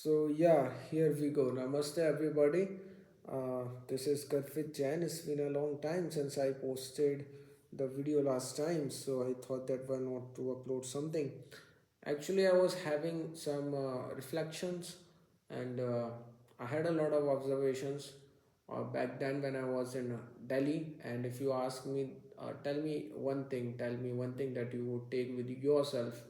So yeah, here we go. Namaste everybody. This is Karfit Jain. It's been a long time since I posted the video last time, so I thought that why not to upload something. Actually, I was having some reflections, and I had a lot of observations back then when I was in Delhi. And if you ask me, tell me one thing that you would take with yourself,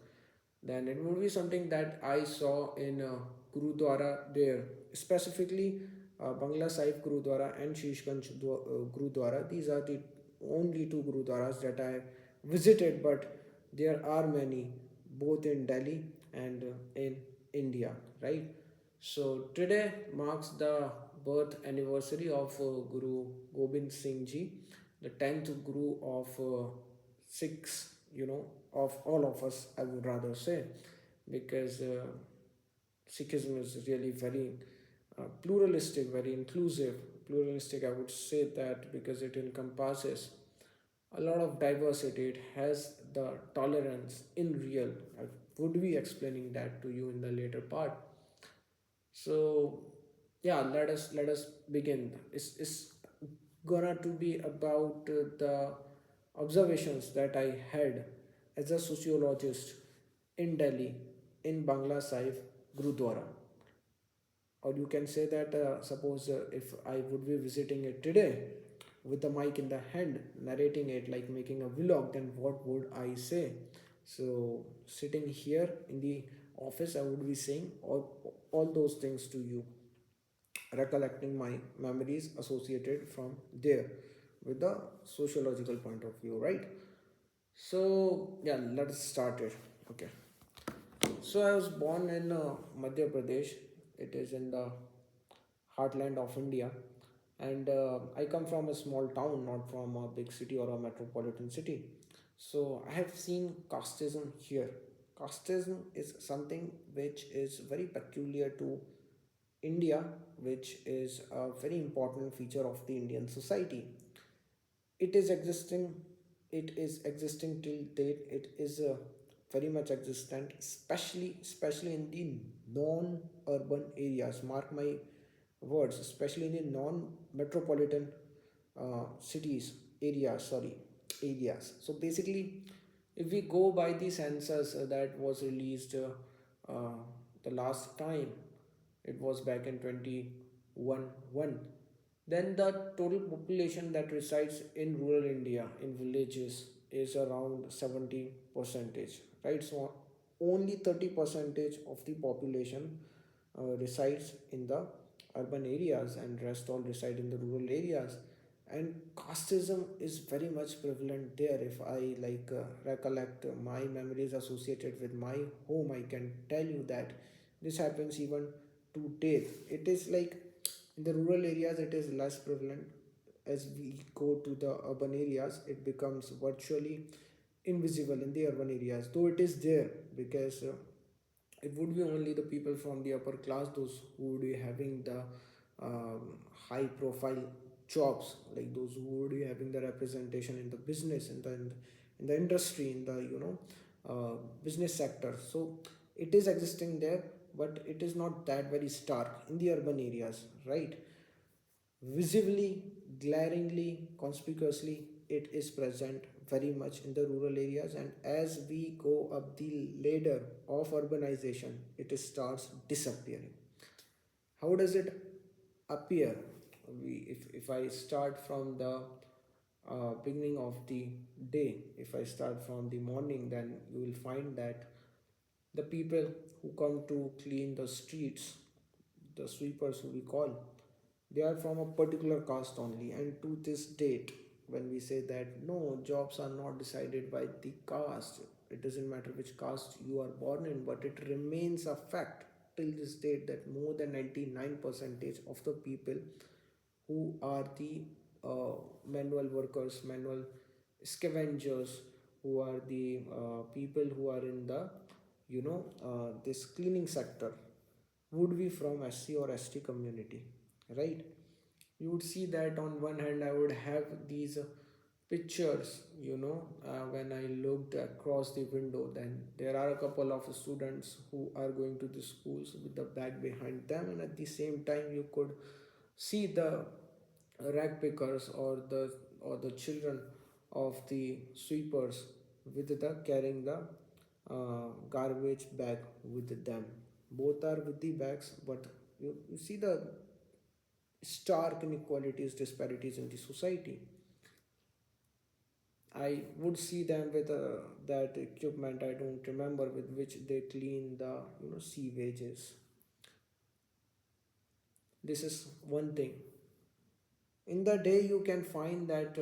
then it would be something that I saw in Gurudwara there, specifically Bangla Sahib Gurudwara and Gurudwara. These are the only two Gurudwaras that I visited, but there are many both in Delhi and in India, right? So today marks the birth anniversary of Guru Gobind Singh Ji, the 10th Guru of six, of all of us, I would rather say, because Sikhism is really very pluralistic, very inclusive. Pluralistic, I would say that because it encompasses a lot of diversity. It has the tolerance in real. I would be explaining that to you in the later part. So yeah, let us begin. It's gonna to be about the observations that I had as a sociologist in Delhi in Bangla Sahib Gurudwara. Or you can say that suppose if I would be visiting it today with the mic in the hand, narrating it like making a vlog, then what would I say? So sitting here in the office, I would be saying all those things to you, recollecting my memories associated from there with the sociological point of view, right? So yeah, let's start it. Okay. So I was born in Madhya Pradesh. It is in the heartland of India, and I come from a small town, not from a big city or a metropolitan city. So I have seen casteism here. Casteism is something which is very peculiar to India, which is a very important feature of the Indian society. It is existing. It is existing till date. It is very much existent, especially in the non-urban areas. Mark my words, especially in the non-metropolitan cities, areas, sorry, areas. So basically, if we go by the census that was released uh, the last time, it was back in 21 then the total population that resides in rural India in villages is around 70 percentage, right? So only 30 percentage of the population resides in the urban areas and rest all reside in the rural areas. And casteism is very much prevalent there. If I recollect my memories associated with my home, I can tell you that this happens even to date. It is like in the rural areas it is less prevalent. As we go to the urban areas, it becomes virtually invisible in the urban areas, though it is there, because it would be only the people from the upper class, those who would be having the high profile jobs, like those who would be having the representation in the business, in the industry, in the business sector. So it is existing there, but it is not that very stark in the urban areas, right? Visibly, glaringly, conspicuously, it is present very much in the rural areas, and as we go up the ladder of urbanization, it starts disappearing. How does it appear? If I start from the beginning of the day, if I start from the morning, then you will find that the people who come to clean the streets, the sweepers who we call, they are from a particular caste only. And to this date, when we say that no, jobs are not decided by the caste, it doesn't matter which caste you are born in, but it remains a fact till this date that more than 99 percentage of the people who are the manual workers, manual scavengers, who are the people who are in the this cleaning sector, would be from SC or ST community, right? You would see that on one hand I would have these pictures, when I looked across the window, then there are a couple of students who are going to the schools with the bag behind them, and at the same time, you could see the rag pickers or the children of the sweepers with the carrying the garbage bag with them. Both are with the bags, but you see the stark inequalities, disparities in the society. I would see them with that equipment. I don't remember with which they clean the sewages. This is one thing. In the day, you can find that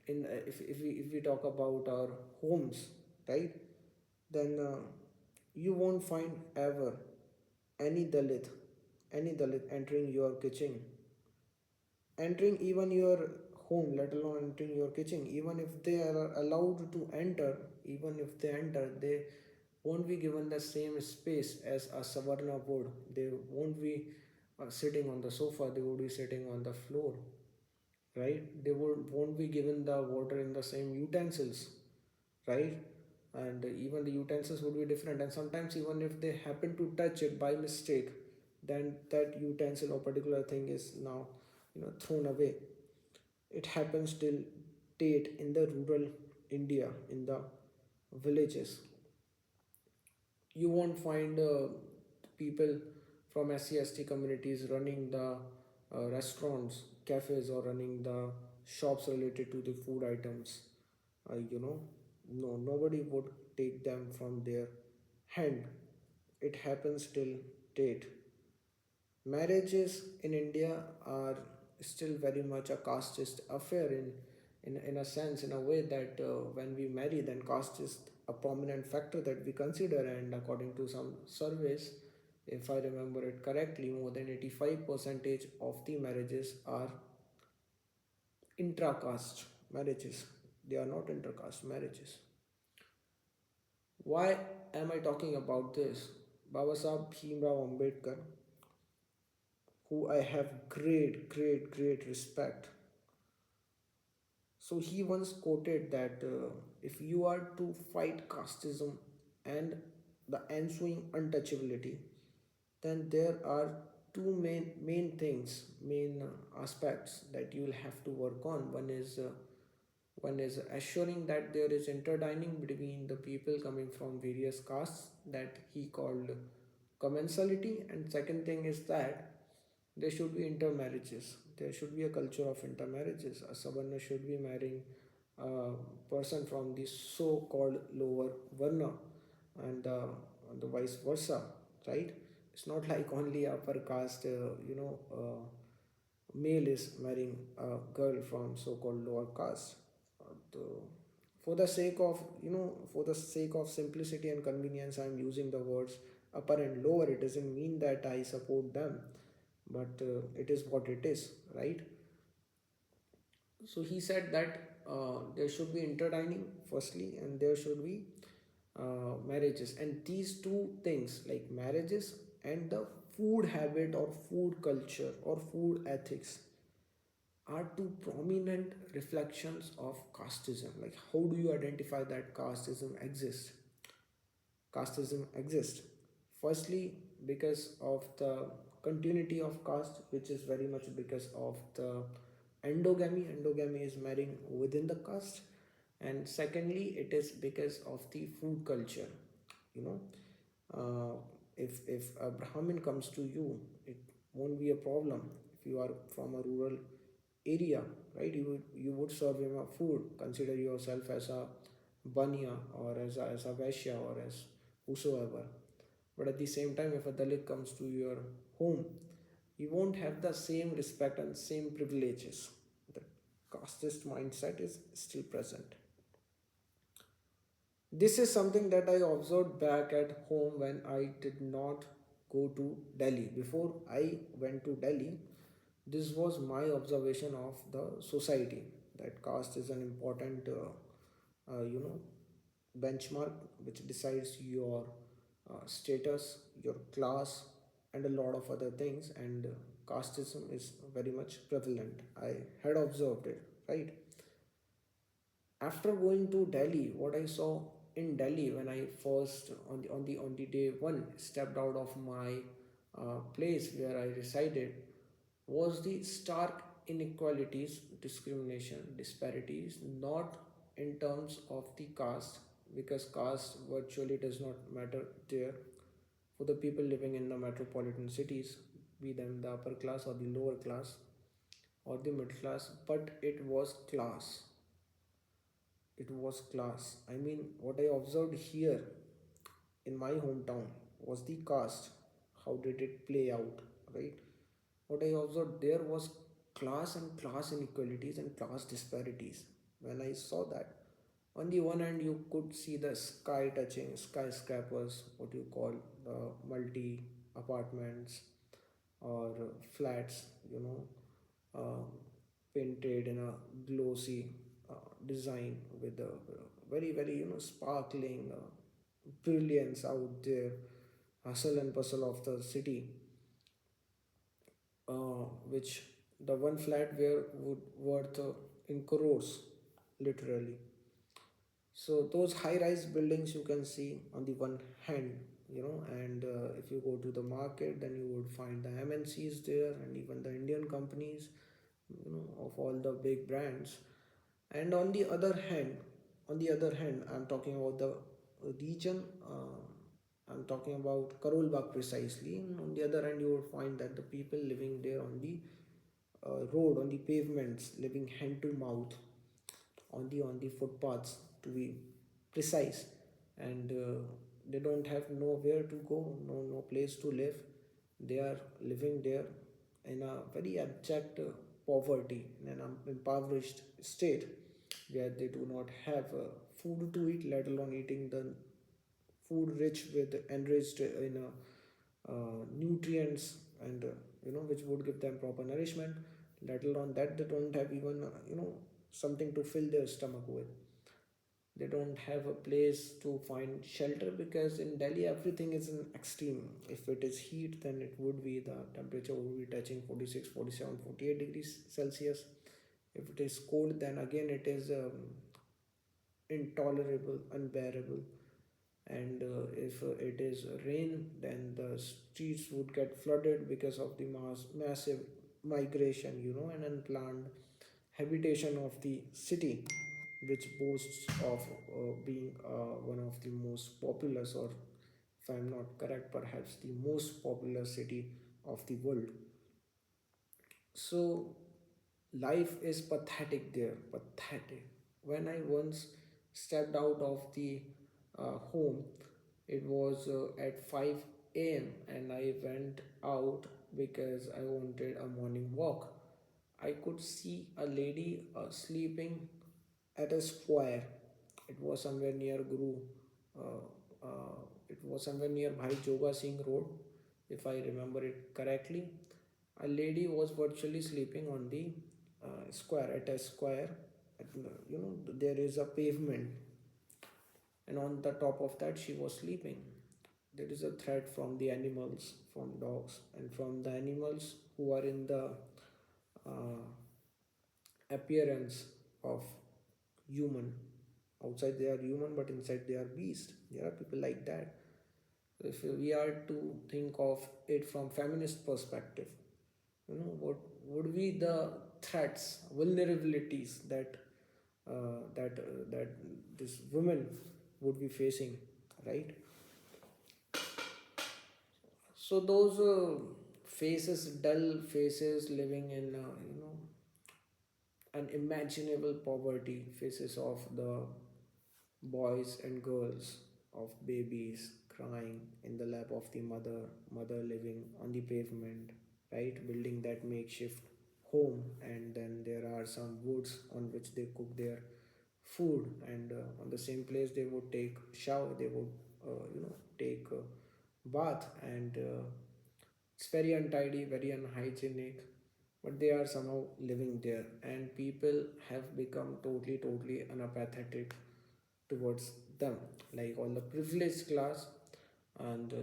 in if we talk about our homes, right? Then you won't find ever any Dalit, any Dalit entering your kitchen, entering even your home, let alone entering your kitchen. Even if they are allowed to enter, even if they enter, they won't be given the same space as a Savarna would. They won't be sitting on the sofa, they would be sitting on the floor, right? They won't be given the water in the same utensils, right? And even the utensils would be different. And sometimes, even if they happen to touch it by mistake, then that utensil or particular thing is now thrown away. It happens till date in the rural India, in the villages. You won't find people from SC/ST communities running the restaurants, cafes, or running the shops related to the food items. No, nobody would take them from their hand. It happens till date. Marriages in India are still very much a casteist affair in a sense, in a way that when we marry, then caste is a prominent factor that we consider. And according to some surveys, if I remember it correctly, more than 85 percentage of the marriages are intra-caste marriages. They are not inter-caste marriages. Why am I talking about this? Baba Sahib Bhimrao Ambedkar, who I have great, great, great respect. So he once quoted that if you are to fight casteism and the ensuing untouchability, then there are two main things, main aspects that you will have to work on. One is assuring that there is interdining between the people coming from various castes, that he called commensality. And second thing is that there should be intermarriages. There should be a culture of intermarriages. A Savarna should be marrying a person from the so-called lower Varna, and the vice versa, right? It's not like only upper caste, male is marrying a girl from so-called lower caste. The- for the sake of simplicity and convenience, I'm using the words upper and lower. It doesn't mean that I support them, but it is what it is, right? So he said that there should be interdining firstly, and there should be marriages. And these two things, like marriages and the food habit or food culture or food ethics, are two prominent reflections of casteism. Like, how do you identify that casteism exists? Firstly, because of the continuity of caste, which is very much because of the endogamy is marrying within the caste. And secondly, it is because of the food culture. you know uh, if a Brahmin comes to you, it won't be a problem. If you are from a rural area, right, you would serve him a food. Consider yourself as a banya, or as a vaishya, or as whosoever. But at the same time, if a Dalit comes to your home, you won't have the same respect and same privileges. The casteist mindset is still present. This is something that I observed back at home when I did not go to Delhi. Before I went to Delhi, this was my observation of the society, that caste is an important, benchmark which decides your status, your class, and a lot of other things. And casteism is very much prevalent. I had observed it, right? After going to Delhi, what I saw in Delhi when I first on the day one stepped out of my place where I resided was the stark inequalities, discrimination, disparities, not in terms of the caste, because caste virtually does not matter there for the people living in the metropolitan cities, be them the upper class or the lower class or the middle class, but it was class. It was class. I mean, what I observed here in my hometown was the caste. How did it play out, right? What I observed there was class and class inequalities and class disparities. When I saw that, on the one hand you could see the sky touching skyscrapers, what you call the multi apartments or flats, uh, painted in a glossy design with a very very sparkling brilliance out there, hustle and bustle of the city, which the one flat were would worth in crores, literally. So those high-rise buildings you can see on the one hand, and if you go to the market, then you would find the MNCs there and even the Indian companies, of all the big brands. And on the other hand, I'm talking about the region. I'm talking about Karol Bagh precisely. And on the other hand, you would find that the people living there on the road, on the pavements, living hand to mouth, on the footpaths to be precise, and they don't have nowhere to go, no place to live. They are living there in a very abject poverty, in an impoverished state, where they do not have food to eat, let alone eating the food rich with enriched in nutrients, and which would give them proper nourishment. Let alone that, they don't have even something to fill their stomach with. They don't have a place to find shelter, because in Delhi everything is in extreme. If it is heat, then it would be the temperature would be touching 46, 47, 48 degrees Celsius. If it is cold, then again it is intolerable, unbearable. And if it is rain, then the streets would get flooded because of the massive migration, and unplanned habitation of the city, which boasts of being one of the most populous, or if I'm not correct, perhaps the most popular city of the world. So life is pathetic there, pathetic. When I once stepped out of the home, it was at 5 a.m. and I went out because I wanted a morning walk. I could see a lady sleeping at a square. It was somewhere near Uh, it was somewhere near Bhai Joga Singh Road, if I remember it correctly. A lady was virtually sleeping on the square, at a square. There is a pavement, and on the top of that, she was sleeping. There is a threat from the animals, from dogs, and from the animals who are in the uh, appearance of human. Outside they are human, but inside they are beast. There are people like that. If we are to think of it from feminist perspective, what would be the threats, vulnerabilities that this woman would be facing, right? So those faces, dull faces, living in unimaginable poverty, faces of the boys and girls, of babies crying in the lap of the mother living on the pavement, right, building that makeshift home, and then there are some woods on which they cook their food, and on the same place they would take shower, they would take bath, and it's very untidy, very unhygienic, but they are somehow living there, and people have become totally unapathetic towards them, like all the privileged class. And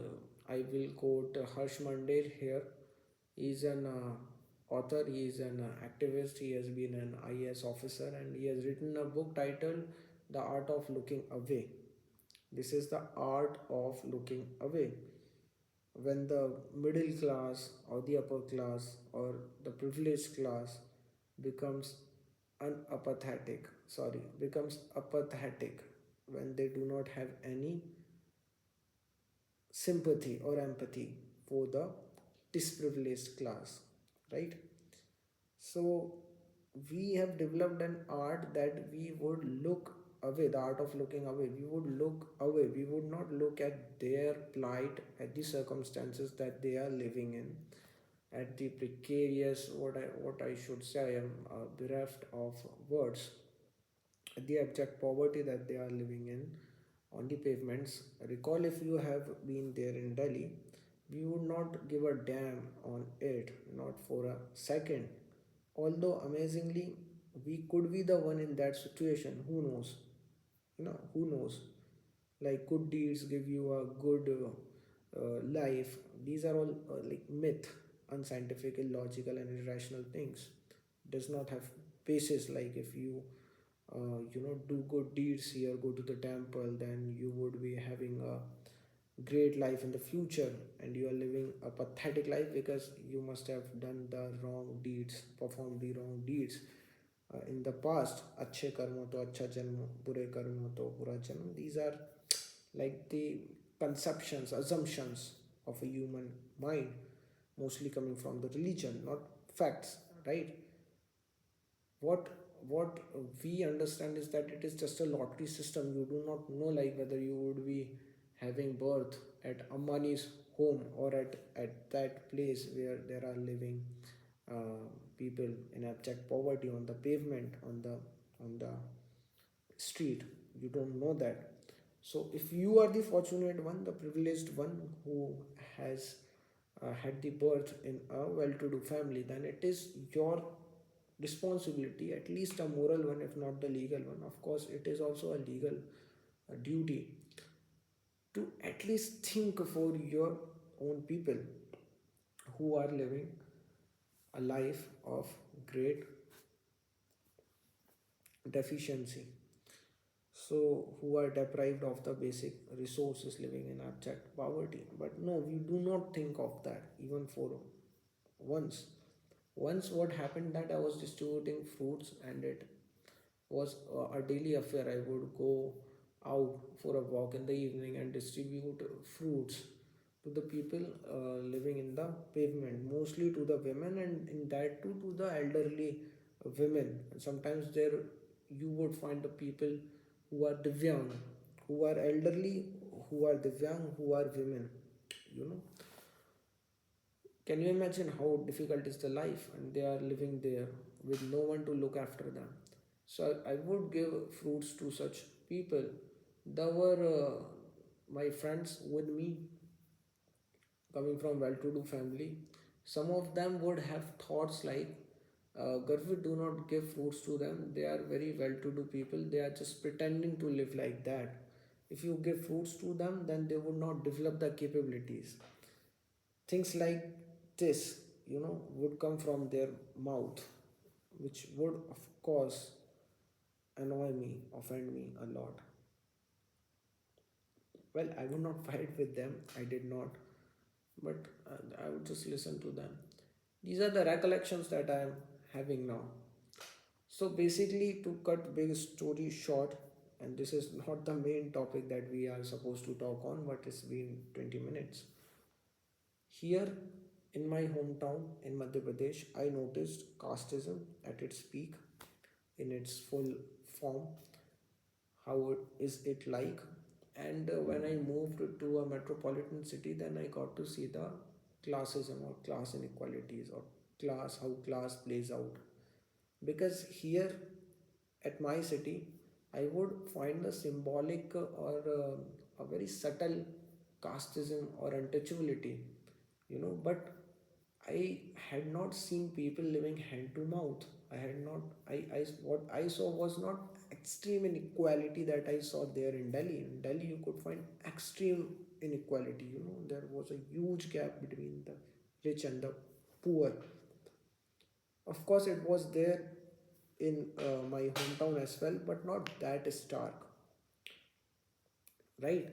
I will quote Harsh Mandir here. He's an author, he is an activist, he has been an IAS officer, and he has written a book titled The Art of Looking Away. This is the art of looking away. When the middle class or the upper class or the privileged class becomes becomes apathetic, when they do not have any sympathy or empathy for the disprivileged class, right? So we have developed an art that we would look away, the art of looking away. We would look away. We would not look at their plight, at the circumstances that they are living in, at the precarious, what I should say, I am bereft of words, at the abject poverty that they are living in on the pavements. Recall, if you have been there in Delhi, we would not give a damn on it, not for a second. Although amazingly, we could be the one in that situation. Who knows? Who knows? Like, good deeds give you a good life. These are all like myth, unscientific, illogical, and irrational things. Does not have basis. Like, if you do good deeds here, go to the temple, then you would be having a great life in the future, and you are living a pathetic life because you must have done the wrong deeds, performed the wrong deeds in the past. अच्छे कर्म हो तो अच्छा जन्म, बुरे कर्म हो तो बुरा जन्म. These are like the conceptions, assumptions of a human mind, mostly coming from the religion, not facts, right? What we understand is that it is just a lottery system. You do not know, like, whether you would be having birth at Ambani's home, or at that place where there are living uh, people in abject poverty on the pavement, on the street. You don't know that. So if you are the fortunate one, the privileged one, who has had the birth in a well-to-do family, then it is your responsibility, at least a moral one, if not the legal one. Of course, it is also a legal duty to at least think for your own people who are living a life of great deficiency, so who are deprived of the basic resources, living in abject poverty. But no, we do not think of that even for once. Once what happened, that I was distributing fruits, and it was a daily affair. I would go out for a walk in the evening and distribute fruits to the people living in the pavement, mostly to the women, and in that too to the elderly women. Sometimes there you would find the people who are divyang, who are elderly, who are divyang, who are women. You know, can you imagine how difficult is the life, and they are living there with no one to look after them? So I would give fruits to such people. There were my friends with me, coming from well-to-do family. Some of them would have thoughts like, Garvit, do not give fruits to them. They are very well-to-do people. They are just pretending to live like that. If you give fruits to them, then they would not develop the capabilities. Things like this, would come from their mouth, which would, of course, annoy me, offend me a lot. Well, I would not fight with them, I did not, but I would just listen to them. These are the recollections that I am having now. So, basically, to cut big story short, and this is not the main topic that we are supposed to talk on, but it's been 20 minutes. Here in my hometown in Madhya Pradesh, I noticed casteism at its peak, in its full form. How is it like? And when I moved to a metropolitan city, then I got to see the classism or class inequalities, or how class plays out. Because here at my city, I would find the symbolic or a very subtle casteism or untouchability, but I had not seen people living hand to mouth. I had not, what I saw was not extreme inequality that I saw there in Delhi. In Delhi, you could find extreme inequality. There was a huge gap between the rich and the poor. Of course, it was there in my hometown as well, but not that stark, right?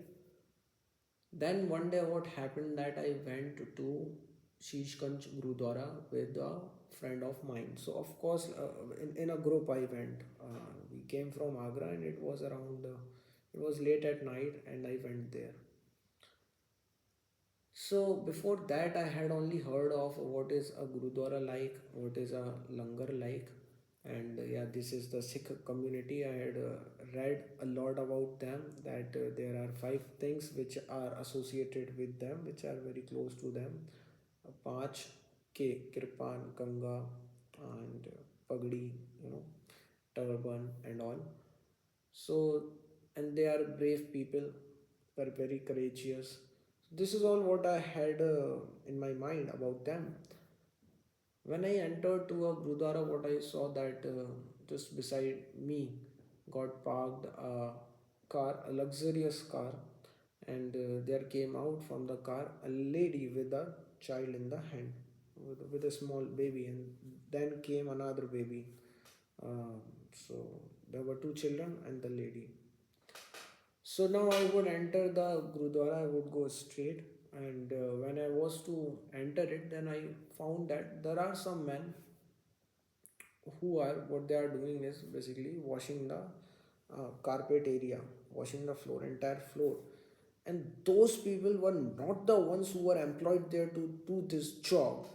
Then one day, what happened that I went to Shishganj Gurudwara with a friend of mine. So of course, in a group I went. We came from Agra, and it was late at night, and I went there. So before that, I had only heard of what is a Gurudwara like, what is a Langar like, and yeah, this is the Sikh community. I had read a lot about them, that there are five things which are associated with them, which are very close to them. Paanch K, Kirpan, Kanga, and Pagdi, you know, turban and all. So, and they are brave people, they're very courageous. This is all what I had in my mind about them. When I entered to a Gurudwara, what I saw that just beside me got parked a car, a luxurious car, and there came out from the car a lady with a child in the hand, with a small baby, and then came another baby. Uh, so there were two children and the lady. So now I would enter the Gurudwara, I would go straight, and when I was to enter it, then I found that there are some men who are, what they are doing is basically washing the carpet area, washing the floor, entire floor. And those people were not the ones who were employed there to do this job,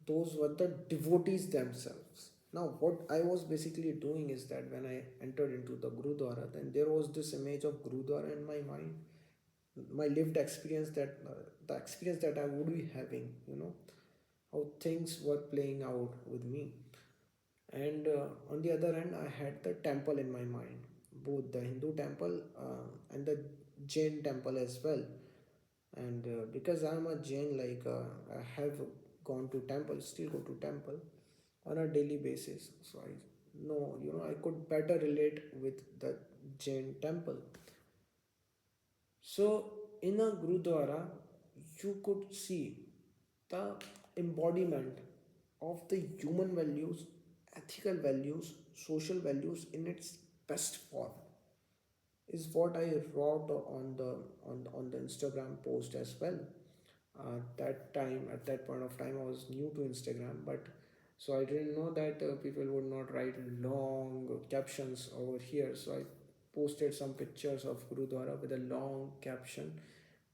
those were the devotees themselves. Now what I was basically doing is that when I entered into the Gurudwara, then there was this image of Gurudwara in my mind, my lived experience, that the experience that I would be having, how things were playing out with me. And on the other hand, I had the temple in my mind, both the Hindu temple and the Jain temple as well. And because I'm a Jain, like I have gone to temple, still go to temple on a daily basis, so I know, I could better relate with the Jain temple. So in a Gurudwara, you could see the embodiment of the human values, ethical values, social values in its best form, is what I wrote on the Instagram post as well. That time, at that point of time, I was new to Instagram, but so I didn't know that people would not write long captions over here. So I posted some pictures of Gurudwara with a long caption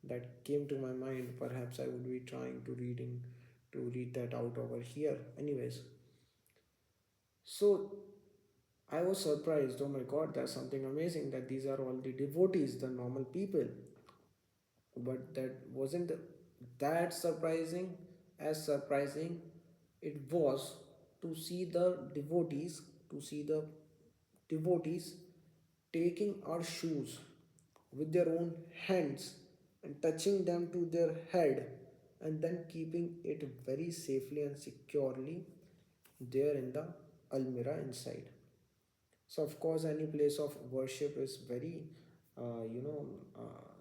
that came to my mind. Perhaps I would be trying to read that out over here. Anyways, so I was surprised. Oh my God, that's something amazing that these are all the devotees, the normal people. But that wasn't that surprising. As surprising it was to see the devotees taking our shoes with their own hands and touching them to their head, and then keeping it very safely and securely there in the almirah inside. So of course, any place of worship is very,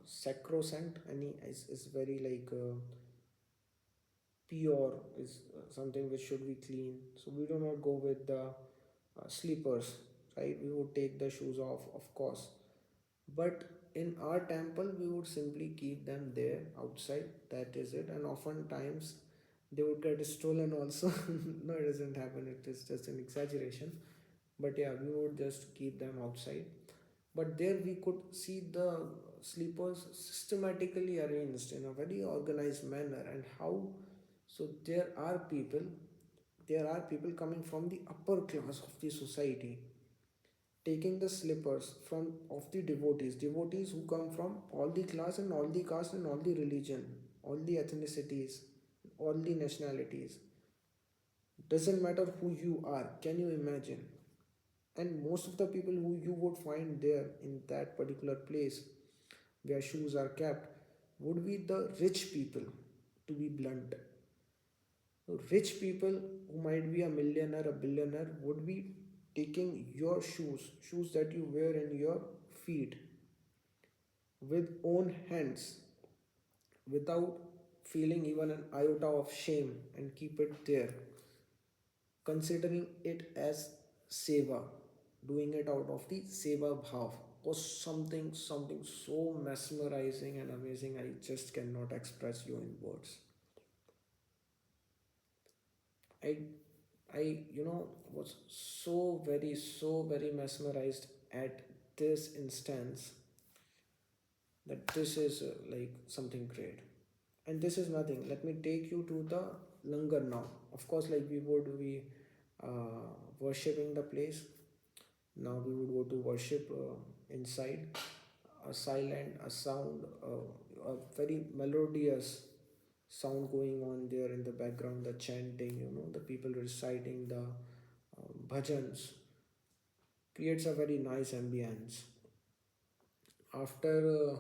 sacrosanct. Any is very like pure, is something which should be clean. So we do not go with the slippers, right? We would take the shoes off, of course. But in our temple, we would simply keep them there outside. That is it. And oftentimes they would get stolen also. No, it doesn't happen. It is just an exaggeration. But yeah, we would just keep them outside. But there we could see the sleepers systematically arranged in a very organized manner, and how, so there are people coming from the upper class of the society, taking the slippers from of the devotees who come from all the class and all the caste and all the religion, all the ethnicities, all the nationalities. Doesn't matter who you are, can you imagine? And most of the people who you would find there in that particular place where shoes are kept would be the rich people, to be blunt. So rich people who might be a millionaire, a billionaire, would be taking your shoes that you wear in your feet with own hands, without feeling even an iota of shame, and keep it there. considering it as seva, doing it out of the seva bhav, was something so mesmerizing and amazing. I just cannot express you in words. I I was so very mesmerized at this instance, that this is like something great. And this is nothing. Let me take you to the langar now. Of course, like we would be worshipping the place. Now we would go to worship inside. A silent, a sound, a very melodious sound going on there in the background, the chanting, the people reciting the bhajans, creates a very nice ambience. After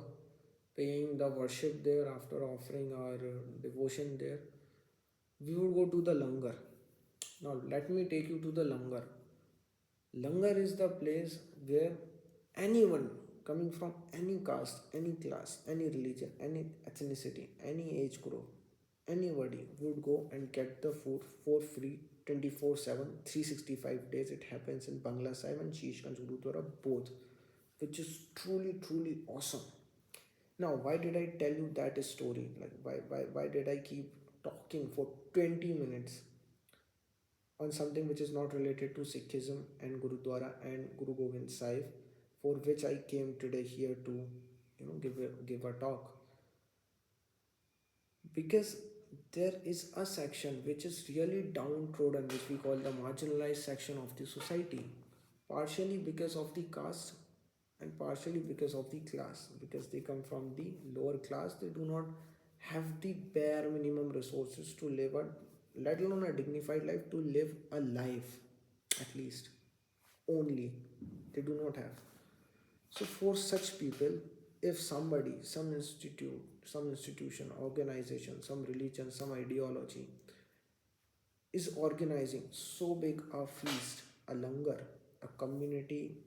paying the worship there, after offering our devotion there, we would go to the langar. Now, let me take you to the langar. Langar is the place where anyone coming from any caste, any class, any religion, any ethnicity, any age group, anybody would go and get the food for free 24/7, 365 days. It happens in Bangla Sahib and Shishganj Gurudwara both, which is truly awesome. Now, why did I tell you that story? Like, why did I keep talking for 20 minutes on something which is not related to Sikhism and Gurudwara and Guru Gobind Sahib, for which I came today here to, give a talk? Because there is a section which is really downtrodden, which we call the marginalized section of the society, partially because of the caste and partially because of the class, because they come from the lower class. They do not have the bare minimum resources to live a, let alone a dignified life, to live a life, at least, only they do not have. So for such people, if somebody, some institute, some institution, organization, some religion, some ideology is organizing so big a feast, a langar, a community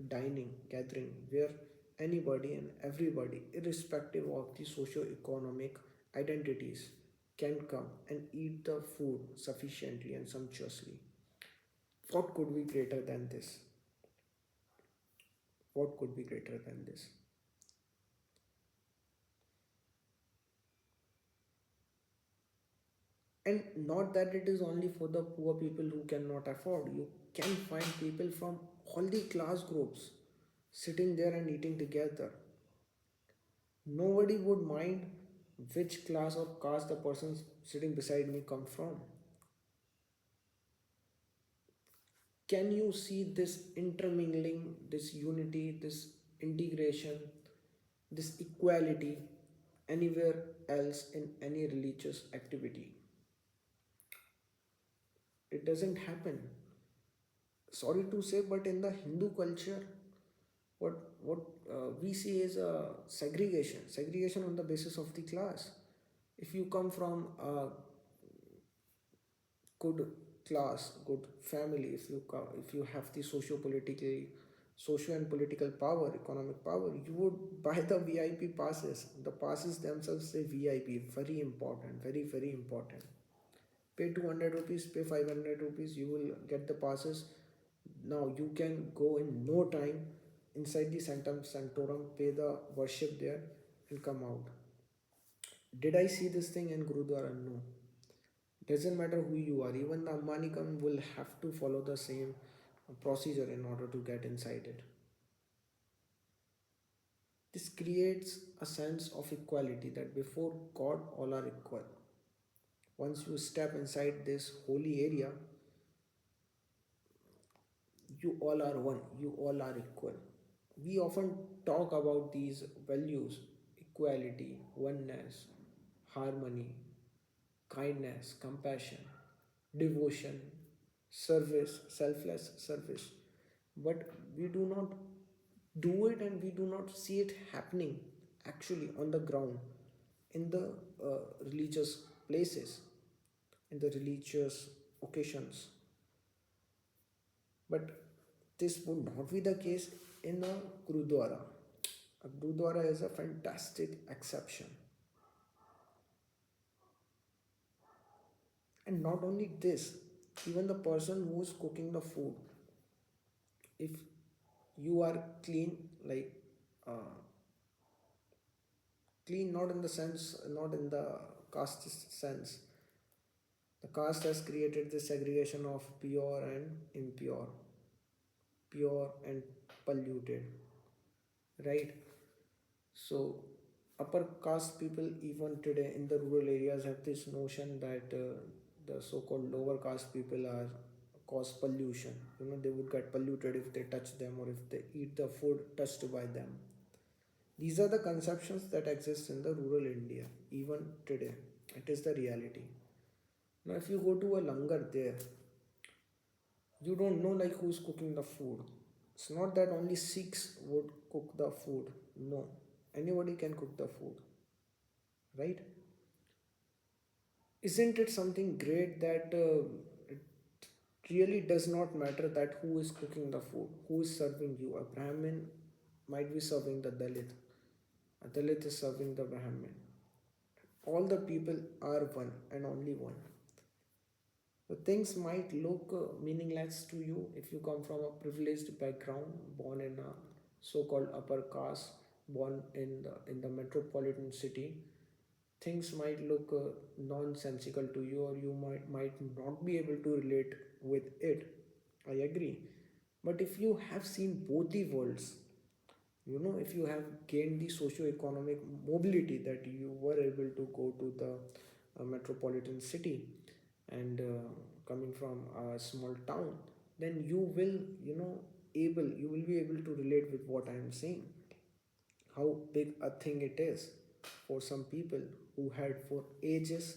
dining gathering where anybody and everybody, irrespective of the socio-economic identities, can come and eat the food sufficiently and sumptuously. What could be greater than this? What could be greater than this? And not that it is only for the poor people who cannot afford. You can find people from all the class groups sitting there and eating together. Nobody would mind which class or caste the person sitting beside me come from. Can you see this intermingling, this unity, this integration, this equality anywhere else in any religious activity? It doesn't happen. Sorry to say, but in the Hindu culture, what we see is a segregation on the basis of the class. If you come from a good class, good family, if you have the socio and political power, economic power, you would buy the VIP passes. The passes themselves say VIP. Very important, very important. Pay 200 rupees, pay 500 rupees, you will get the passes. Now you can go in no time inside the sanctum sanctorum, pay the worship there, and come out. Did I see this thing in Gurudwara? No. Doesn't matter who you are, even the Ambanikam will have to follow the same procedure in order to get inside it. This creates a sense of equality, that before God all are equal. Once you step inside this holy area, you all are one, you all are equal. We often talk about these values: equality, oneness, harmony, kindness, compassion, devotion, service, selfless service. But we do not do it, and we do not see it happening actually on the ground, in the religious places, in the religious occasions. But this would not be the case in a Gurudwara. A Gurudwara is a fantastic exception. And not only this, even the person who is cooking the food, if you are clean, like uh, clean not in the sense, not in the caste sense. The caste has created this segregation of pure and impure, pure and polluted, right? So, upper caste people, even today in the rural areas, have this notion that the so called lower caste people are cause pollution. You know, they would get polluted if they touch them or if they eat the food touched by them. These are the conceptions that exist in the rural India, even today. It is the reality. Now, if you go to a langar there, you don't know like who's cooking the food. It's not that only Sikhs would cook the food. No, anybody can cook the food, right? Isn't it something great that it really does not matter that who is cooking the food, who is serving you? A Brahmin might be serving the Dalit, a Dalit is serving the Brahmin. All the people are one and only one. The things might look meaningless to you if you come from a privileged background, born in a so-called upper caste, born in the metropolitan city. Things might look nonsensical to you, or you might not be able to relate with it. I agree. But if you have seen both the worlds, you know, if you have gained the socio-economic mobility that you were able to go to the metropolitan city and coming from a small town, then you will, you know, you will be able to relate with what I am saying, how big a thing it is for some people who had for ages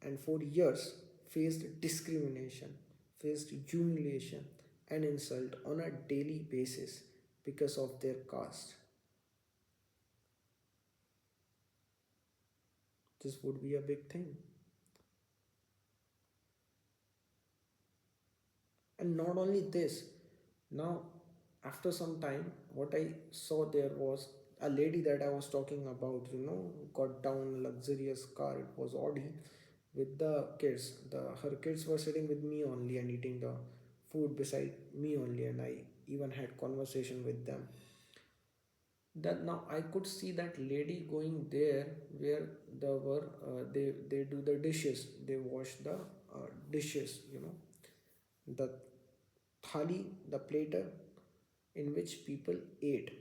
and for years faced discrimination, faced humiliation and insult on a daily basis because of their caste. This would be a big thing. And not only this, now after some time, what I saw there was a lady that I was talking about, you know, got down a luxurious car. It was Audi with the kids. Her kids were sitting with me only and eating the food beside me only, and I even had conversation with them. That now I could see that lady going there where they do the dishes. They wash the dishes, you know, the thali, the platter in which people ate.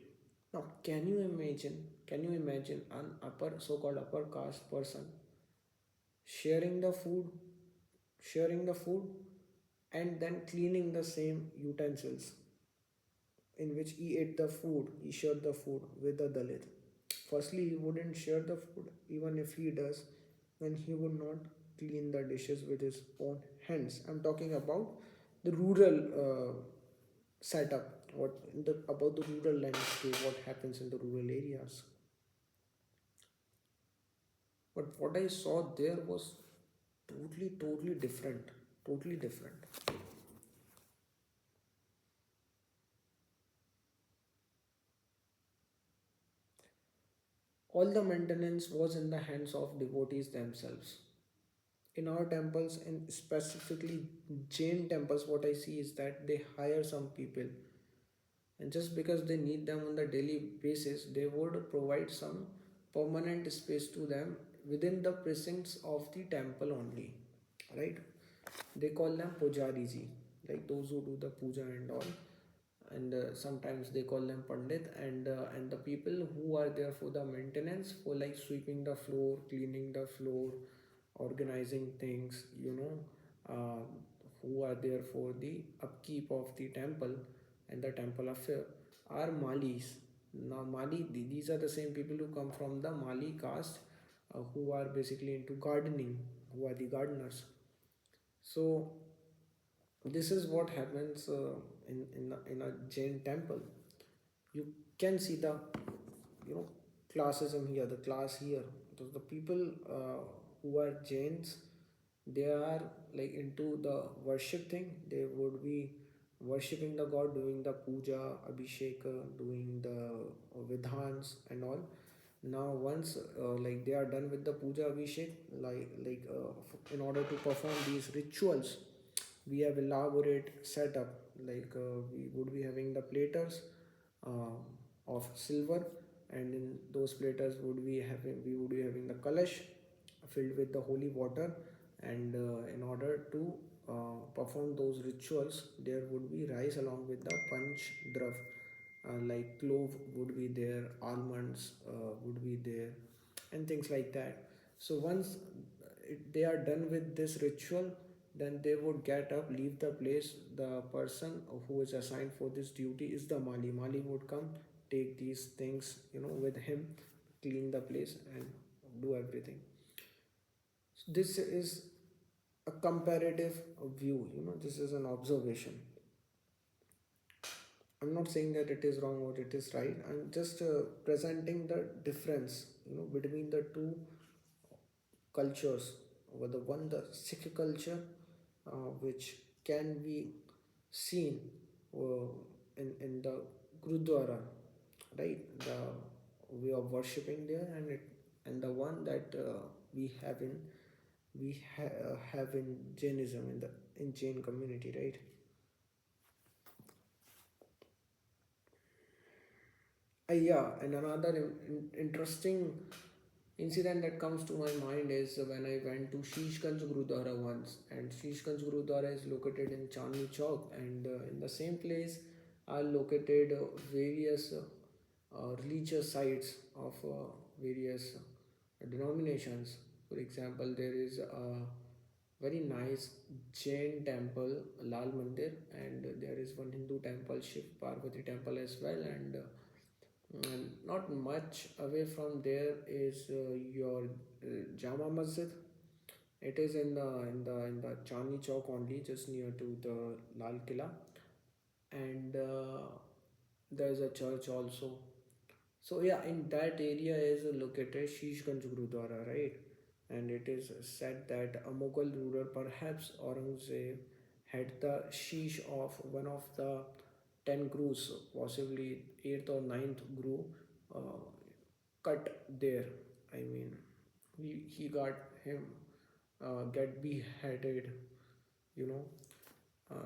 Now, can you imagine? Can you imagine an so-called upper caste person sharing the food, sharing the food, and then cleaning the same utensils in which he ate the food, he shared the food with the Dalit. Firstly, he wouldn't share the food, even if he does, then he would not clean the dishes with his own hands. I'm talking about the rural setup, about the rural landscape, what happens in the rural areas. But what I saw there was totally different, totally different. All the maintenance was in the hands of devotees themselves. In our temples, and specifically Jain temples, what I see is that they hire some people, and just because they need them on the daily basis, they would provide some permanent space to them within the precincts of the temple only, right? They call them pujariji, like those who do the puja and all. And sometimes they call them pandit, and the people who are there for the maintenance, for like sweeping the floor, cleaning the floor, organizing things, you know, uh, who are there for the upkeep of the temple and the temple affair, are malis. Now these are the same people who come from the Mali caste, who are basically into gardening, who are the gardeners. So this is what happens in a Jain temple. You can see the, you know, classism here, the class here. The people who are Jains, they are like into the worship thing. They would be worshipping the god, doing the puja, abhishek, doing the vidhans and all. Now once like they are done with the puja abhishek, in order to perform these rituals, we have elaborate setup, like we would be having the platters uh, of silver, and in those platters would be having we would be having the kalash filled with the holy water. And in order to perform those rituals, there would be rice along with the panch drav, like clove would be there, almonds would be there, and things like that. So once they are done with this ritual, then they would get up, leave the place. The person who is assigned for this duty is the Mali. Mali would come, take these things, with him, clean the place, and do everything. So this is a comparative view. This is an observation. I'm not saying that it is wrong or it is right. I'm just presenting the difference, between the two cultures. Over the one, the Sikh culture, which can be seen uh, in the Gurudwara, right? The way of worshipping there, and the one that have in Jainism, in Jain community, right? Yeah, and another interesting incident that comes to my mind is when I went to Shishganj Gurudwara once, and Shishganj Gurudwara is located in Chandni Chowk, and in the same place are located various religious sites of various denominations. For example, there is a very nice Jain temple, Lal Mandir, and there is one Hindu temple, Shiv Parvati temple as well, and not much away from there is your Jama Masjid. It is in the Chandni Chowk only, just near to the Lal Killa, and there is a church also. So yeah, in that area is located Shishganj Gurudwara, right? And it is said that a Mughal ruler, perhaps Aurangzeb, had the sheesh of one of the 10 gurus, possibly 8th or ninth guru, uh, cut there. I mean, he got him get beheaded, you know.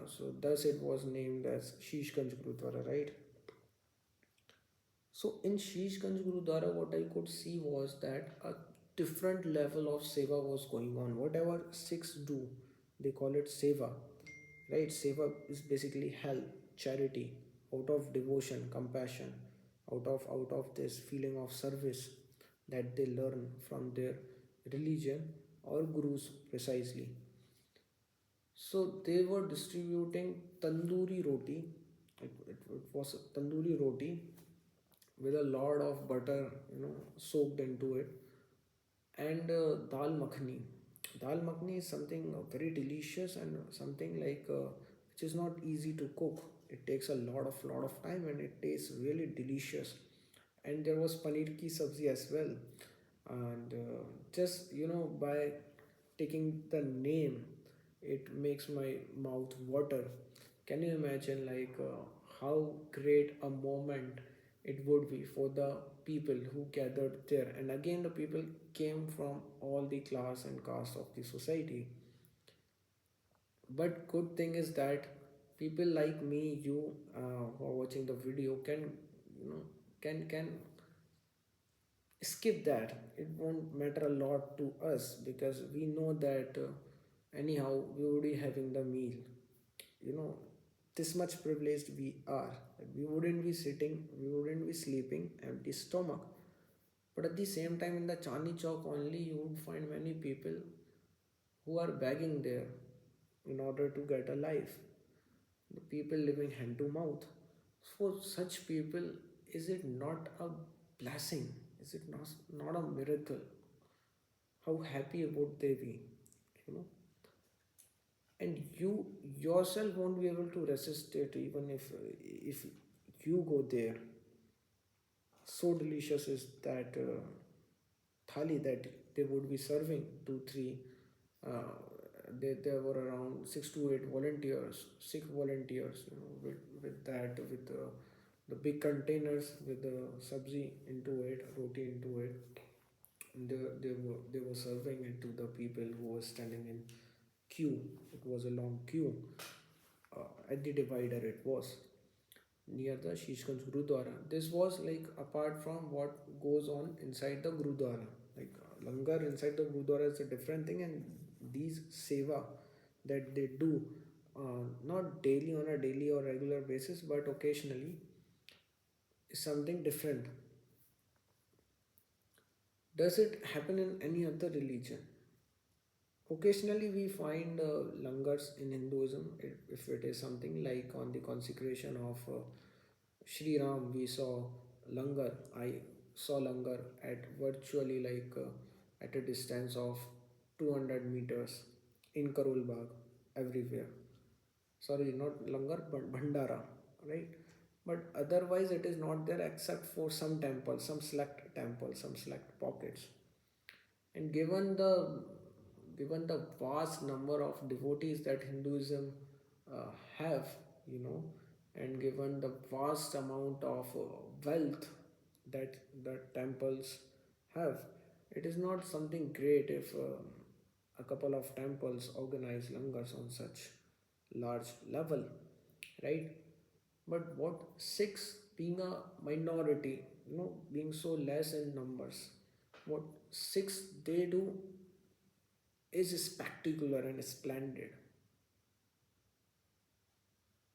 So thus it was named as Shishganj Gurudwara, right? So in Shishganj Gurudwara, what I could see was that a different level of seva was going on. Whatever Sikhs do, they call it seva, right? Seva is basically help, charity, out of devotion, compassion, out of this feeling of service that they learn from their religion or gurus precisely. So they were distributing tandoori roti. It was tandoori roti with a lot of butter, soaked into it, and dal makhani. Dal makhani is something very delicious and something like which is not easy to cook. It takes a lot of time and it tastes really delicious. And there was paneer ki sabzi as well. And just by taking the name, it makes my mouth water. Can you imagine, like, how great a moment it would be for the people who gathered there? And again, the people came from all the class and caste of the society. But good thing is that people like me, you, who are watching the video, you know can skip that. It won't matter a lot to us because we know that anyhow we would be having the meal. you know this much privileged we are. We wouldn't be sitting, we wouldn't be sleeping empty stomach. But at the same time, in the Chandni Chowk only, you would find many people who are begging there in order to get a life. The people living hand to mouth. For such people, is it not a blessing? Is it not a miracle? How happy would they be? You know, and you yourself won't be able to resist it even if you go there. So delicious is that thali that they would be serving, two three uh, there were around 6 to 8 volunteers, Sikh volunteers, with that, with the big containers with the sabzi into it, roti into it. And they were serving it to the people who were standing in queue. It was a long queue at the divider. It was near the Shishganj Gurudwara. This was like apart from what goes on inside the Gurudwara. Like langar inside the Gurudwara is a different thing, and these seva that they do, not daily on a daily or regular basis, but occasionally, is something different. Does it happen in any other religion? Occasionally, we find langars in Hinduism. If it is something like on the consecration of Shri Ram, we saw langar. I saw langar at virtually like at a distance of 200 meters in Karol Bagh, everywhere. Sorry, not langar, but bhandara, right? But otherwise, it is not there except for some temples, some select pockets. And given the vast number of devotees that Hinduism have, you know, and given the vast amount of wealth that the temples have, it is not something great if a couple of temples organize langars on such large level, right? But what Sikhs being a minority, being so less in numbers, what Sikhs they do is spectacular and splendid,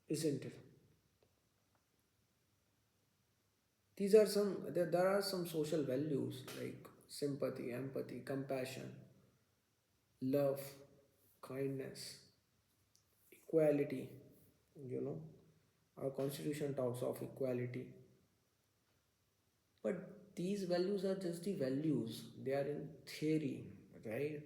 isn't it? There are some social values like sympathy, empathy, compassion, love, kindness, equality. You know, our constitution talks of equality, but these values are just the values. They are in theory, right?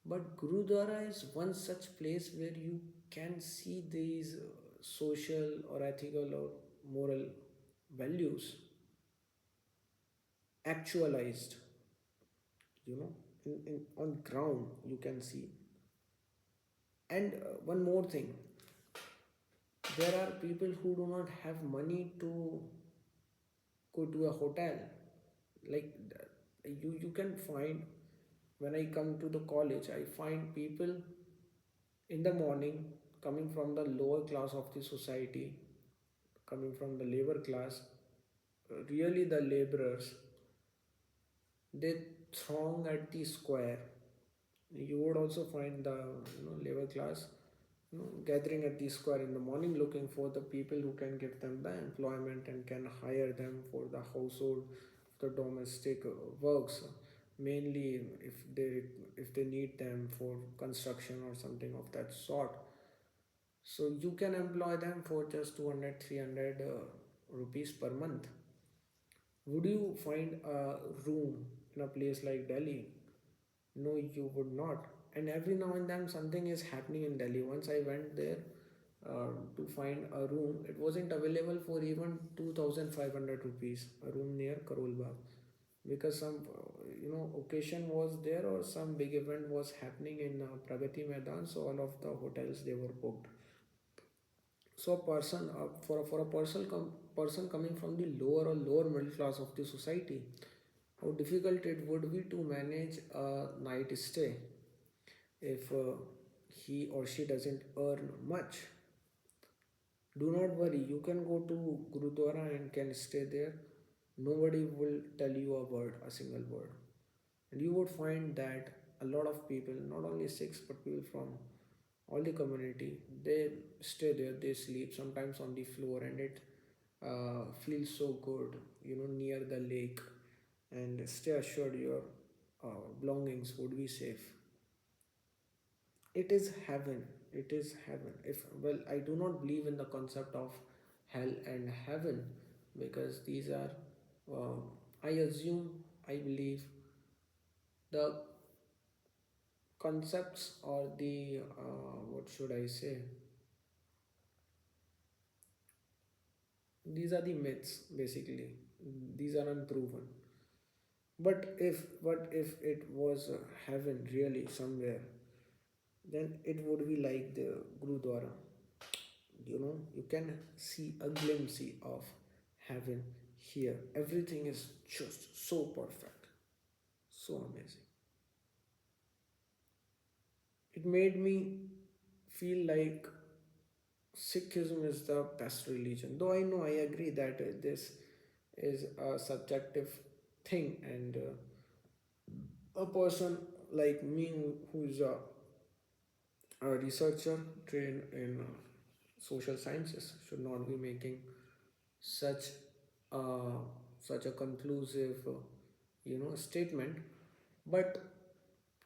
But Gurudwara is one such place where you can see these social or ethical or moral values actualized, on ground you can see. And one more thing, there are people who do not have money to go to a hotel. Like you can find, when I come to the college, I find people in the morning coming from the lower class of the society, coming from the labor class, really the laborers, they throng at the square. You would also find the labor class gathering at the square in the morning looking for the people who can give them the employment and can hire them for the household, the domestic works, mainly if they need them for construction or something of that sort. So you can employ them for just 200 300 rupees per month. Would you find a room in a place like Delhi? No, you would not. And every now and then something is happening in Delhi. Once I went there to find a room, it wasn't available for even 2500 rupees, a room near Karol Bagh. Because some occasion was there or some big event was happening in Pragati Maidan, so all of the hotels they were booked. So a person for a person coming from the lower middle class of the society, how difficult it would be to manage a night stay if he or she doesn't earn much. Do not worry, you can go to Gurudwara and can stay there. Nobody will tell you a word, a single word. And you would find that a lot of people, not only Sikhs but people from all the community, they stay there, they sleep sometimes on the floor, and it feels so good, near the lake. And stay assured your belongings would be safe. It is heaven. It is heaven. If Well, I do not believe in the concept of hell and heaven, because these are uh, I assume, I believe the concepts or the what should I say, these are the myths basically. These are unproven. But if it was heaven really somewhere, then it would be like the Gurudwara. You can see a glimpse of heaven here. Everything is just so perfect, so amazing. It it made me feel like Sikhism is the best religion. Though I know, I agree that this is a subjective thing, and a person like me who is a researcher trained in social sciences should not be making such uh, such a conclusive statement. But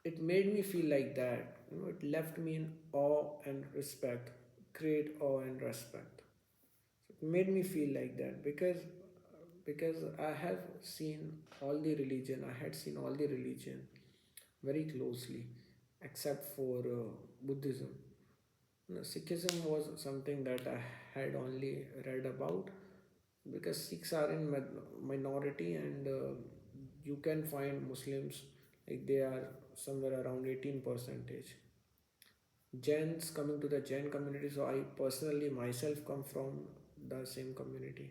it made me feel like that. It left me in awe and respect, great awe and respect. It made me feel like that because I have seen all the religion. I had seen all the religion very closely, except for Buddhism. No, Sikhism was something that I had only read about, because Sikhs are in minority, and you can find Muslims like they are somewhere around 18 percentage. Jains, coming to the Jain community, so I personally myself come from the same community.